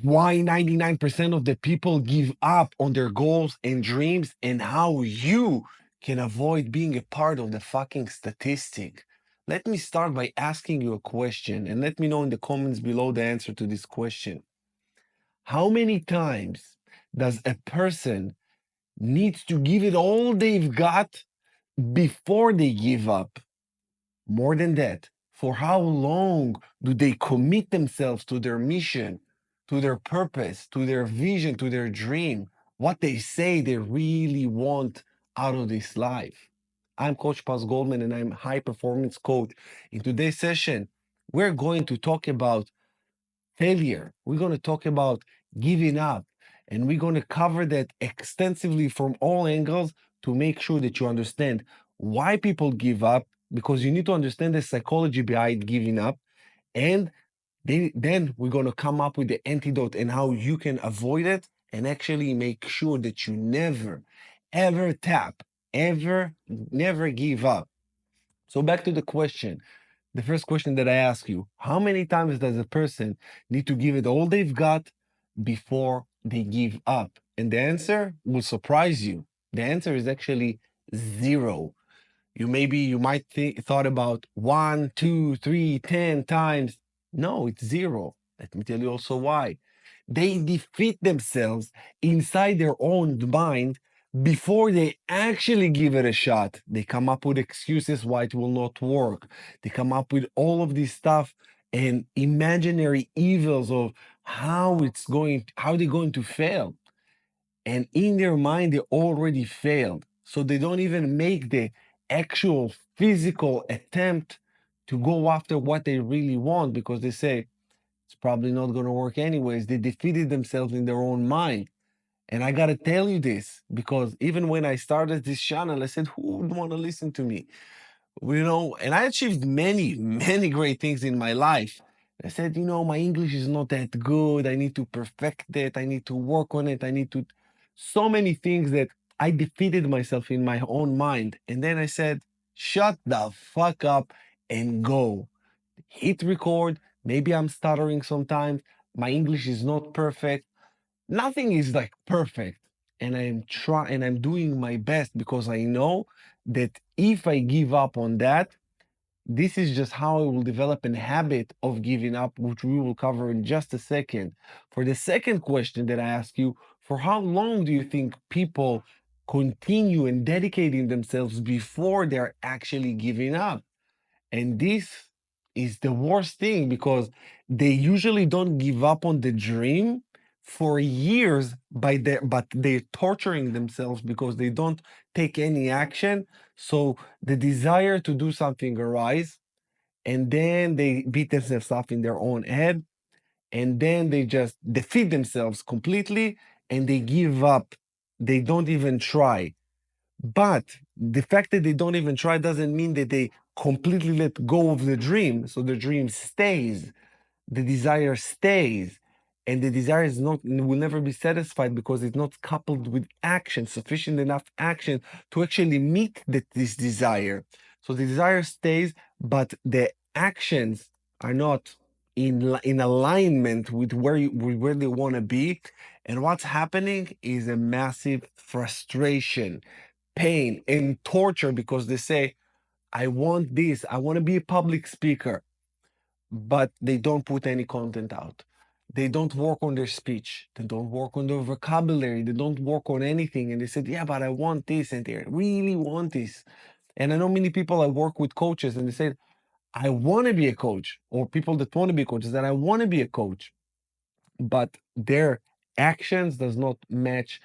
why 99% of the people give up on their goals and dreams, and how you can avoid being a part of the fucking statistic. Let me start by asking you a question and let me know in the comments below the answer to this question. How many times does a person needs to give it all they've got before they give up? More than that, for how long do they commit themselves to their mission, to their purpose, to their vision, to their dream, what they say they really want out of this life? I'm Coach Paz Goldman and I'm high performance coach. In today's session, we're going to talk about failure. We're going to talk about giving up, and we're going to cover that extensively from all angles to make sure that you understand why people give up, because you need to understand the psychology behind giving up. And then we're going to come up with the antidote and how you can avoid it and actually make sure that you never, ever tap, ever, never give up. So back to the question, the first question that I ask you, how many times does a person need to give it all they've got before they give up? And the answer will surprise you. The answer is actually zero. You might thought about one, two, three, 10 times. No, it's zero. Let me tell you also why. They defeat themselves inside their own mind before they actually give it a shot. They come up with excuses why it will not work. They come up with all of this stuff and imaginary evils of how they're going to fail. And in their mind, they already failed. So they don't even make the actual physical attempt to go after what they really want, because they say it's probably not going to work anyways. They defeated themselves in their own mind. And I got to tell you this, because even when I started this channel, I said, who would want to listen to me? And I achieved many, many great things in my life. I said, my English is not that good. I need to perfect it. I need to work on it. So many things that I defeated myself in my own mind. And then I said, shut the fuck up and go. Hit record. Maybe I'm stuttering sometimes. My English is not perfect. Nothing is like perfect. And I'm doing my best, because I know that if I give up on that, this is just how I will develop a habit of giving up, which we will cover in just a second. For the second question that I ask you, for how long do you think people continue and dedicating themselves before they're actually giving up? And this is the worst thing, because they usually don't give up on the dream for years but they're torturing themselves because they don't take any action. So the desire to do something arise, and then they beat themselves up in their own head, and then they just defeat themselves completely and they give up. They don't even try. But the fact that they don't even try doesn't mean that they completely let go of the dream. So the dream stays, the desire stays, and the desire is not will never be satisfied because it's not coupled with action, sufficient enough action to actually meet this desire. So the desire stays, but the actions are not in alignment with where they want to be. And what's happening is a massive frustration, pain, and torture, because they say, I want this, I want to be a public speaker, but they don't put any content out. They don't work on their speech. They don't work on their vocabulary. They don't work on anything. And they said, yeah, but I want this. And they really want this. And I know many people, I work with coaches, and they said, I want to be a coach, or people that want to be coaches, that I want to be a coach, but their actions don't match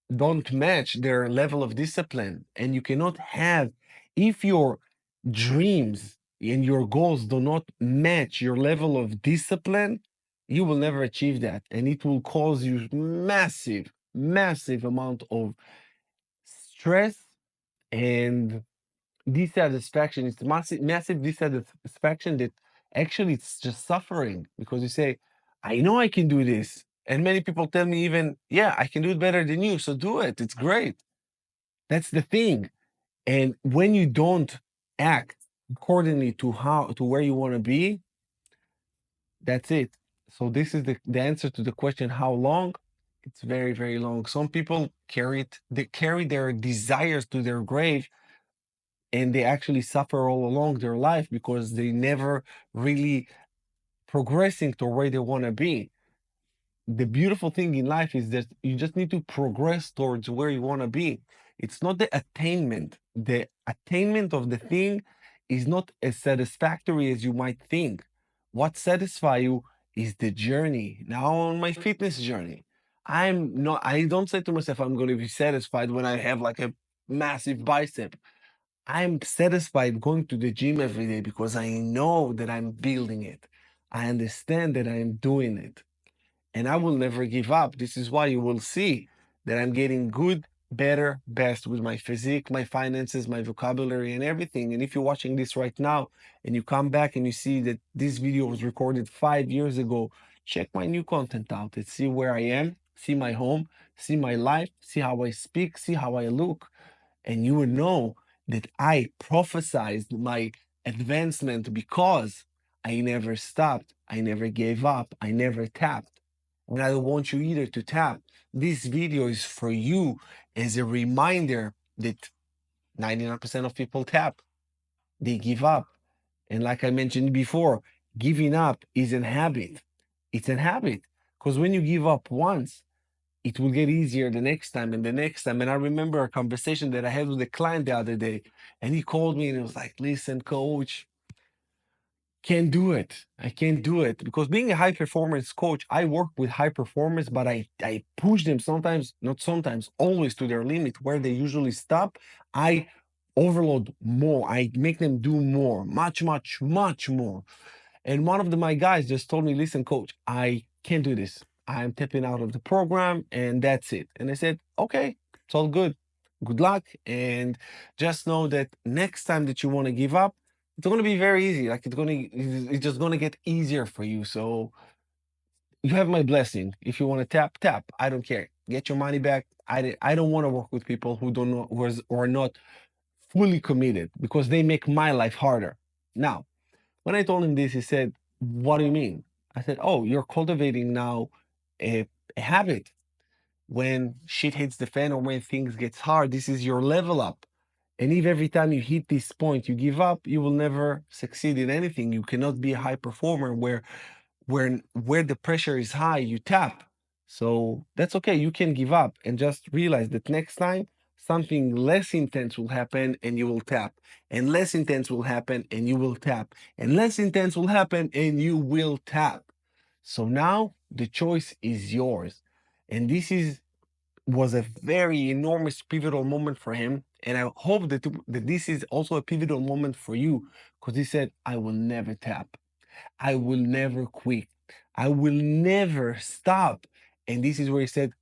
their level of discipline. And you cannot have, if your dreams and your goals do not match your level of discipline, you will never achieve that. And it will cause you massive, massive amount of stress and dissatisfaction. It's massive, massive dissatisfaction that actually it's just suffering, because you say, I know I can do this. And many people tell me even, yeah, I can do it better than you. So do it. It's great. That's the thing. And when you don't act accordingly to where you want to be, that's it. So this is the answer to the question, how long? It's very, very long. Some people they carry their desires to their grave, and they actually suffer all along their life because they never really progressing to where they want to be. The beautiful thing in life is that you just need to progress towards where you want to be. It's not the attainment. The attainment of the thing is not as satisfactory as you might think. What satisfies you is the journey. Now, on my fitness journey, I don't say to myself, I'm going to be satisfied when I have like a massive bicep. I'm satisfied going to the gym every day because I know that I'm building it. I understand that I'm doing it, and I will never give up. This is why you will see that I'm getting good, better, best with my physique, my finances, my vocabulary, and everything. And if you're watching this right now and you come back and you see that this video was recorded 5 years ago, check my new content out and see where I am, see my home, see my life, see how I speak, see how I look, and you will know that I prophesized my advancement because I never stopped, I never gave up, I never tapped. And I don't want you either to tap. This video is for you as a reminder that 99% of people tap, they give up. And like I mentioned before, giving up is a habit. It's a habit. Because when you give up once, it will get easier the next time and the next time. And I remember a conversation that I had with a client the other day, and he called me and he was like, listen, coach, can't do it. I can't do it. Because being a high performance coach, I work with high performers, but I push them sometimes, not sometimes, always to their limit where they usually stop. I overload more. I make them do more, much, much, much more. And one of my guys just told me, listen, coach, I can't do this. I'm tapping out of the program and that's it. And I said, okay, it's all good. Good luck. And just know that next time that you want to give up, it's going to be very easy. Like it's just going to get easier for you. So you have my blessing. If you want to tap, tap. I don't care. Get your money back. I don't want to work with people who don't know who are not fully committed because they make my life harder. Now, when I told him this, he said, what do you mean? I said, oh, you're cultivating now a habit. When shit hits the fan or when things gets hard, this is your level up. And if every time you hit this point you give up, you will never succeed in anything. You cannot be a high performer where the pressure is high, you tap. So that's okay. You can give up and just realize that next time something less intense will happen and you will tap. And less intense will happen and you will tap. And less intense will happen and you will tap. So now the choice is yours. And this is was a very enormous pivotal moment for him. And I hope that this is also a pivotal moment for you because he said, I will never tap. I will never quit. I will never stop. And this is where he said,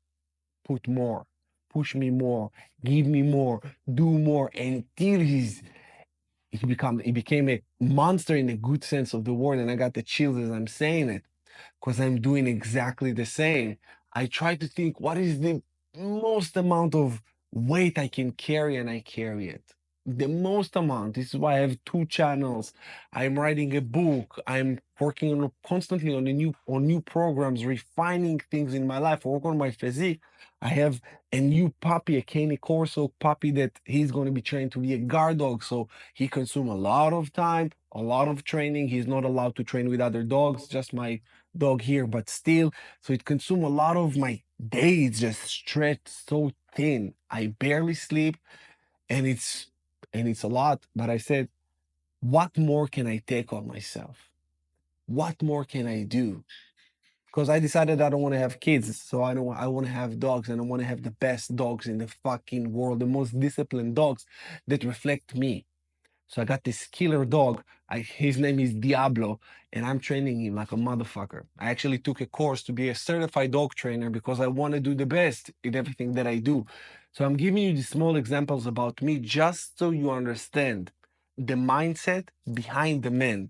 put more, push me more, give me more, do more until he became a monster in a good sense of the word. And I got the chills as I'm saying it because I'm doing exactly the same. I try to think what is the most amount of weight I can carry, and I carry it. The most amount. This is why I have two channels. I'm writing a book. I'm working on constantly on new programs, refining things in my life. I work on my physique. I have a new puppy, a Cane Corso puppy that he's going to be trained to be a guard dog. So he consumes a lot of time, a lot of training. He's not allowed to train with other dogs, just my dog here, but still. So it consumes a lot of my days, just stretched so thin. I barely sleep, and it's a lot. But I said, what more can I take on myself? What more can I do? Because I decided I don't want to have kids, so I want to have dogs, and I want to have the best dogs in the fucking world, the most disciplined dogs that reflect me. So I got this killer dog. His name is Diablo, and I'm training him like a motherfucker. I actually took a course to be a certified dog trainer because I want to do the best in everything that I do. So I'm giving you these small examples about me just so you understand the mindset behind the man.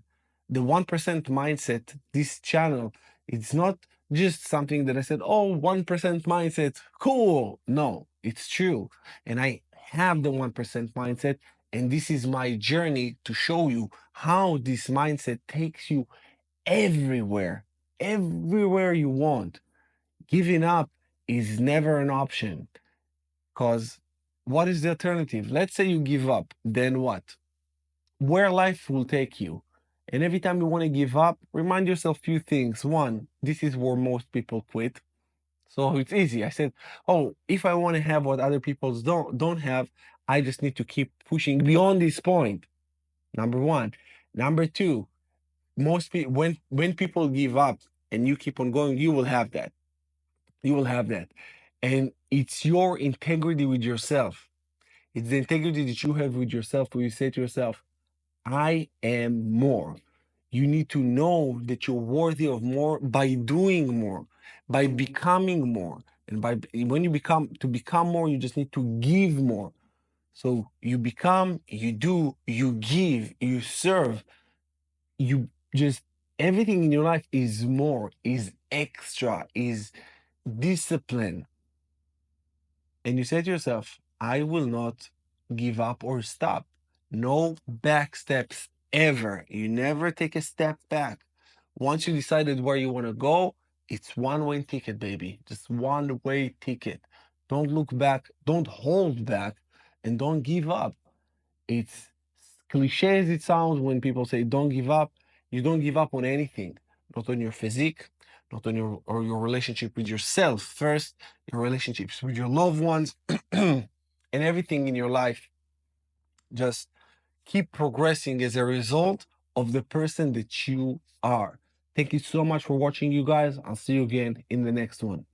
The 1% mindset, this channel, it's not just something that I said, oh, 1% mindset, cool. No, it's true. And I have the 1% mindset, and this is my journey to show you how this mindset takes you everywhere, everywhere you want. Giving up is never an option. Because what is the alternative? Let's say you give up, then what? Where life will take you. And every time you want to give up, remind yourself a few things. One, this is where most people quit. So it's easy. I said, oh, if I want to have what other people don't have, I just need to keep pushing beyond this point. Number one. Number two, most people when people give up and you keep on going, you will have that. You will have that. And it's your integrity with yourself. It's the integrity that you have with yourself where you say to yourself, I am more. You need to know that you're worthy of more by doing more, by becoming more. And by when you become more, you just need to give more. So you become, you do, you give, you serve, you just everything in your life is more, is extra, is discipline. And you say to yourself, I will not give up or stop. No back steps ever. You never take a step back. Once you decided where you want to go, it's one-way ticket, baby. Just one-way ticket. Don't look back, don't hold back, and don't give up. It's cliche as it sounds when people say don't give up. You don't give up on anything, not on your physique, not on your relationship with yourself first, your relationships with your loved ones, and everything in your life. Just keep progressing as a result of the person that you are. Thank you so much for watching, you guys. I'll see you again in the next one.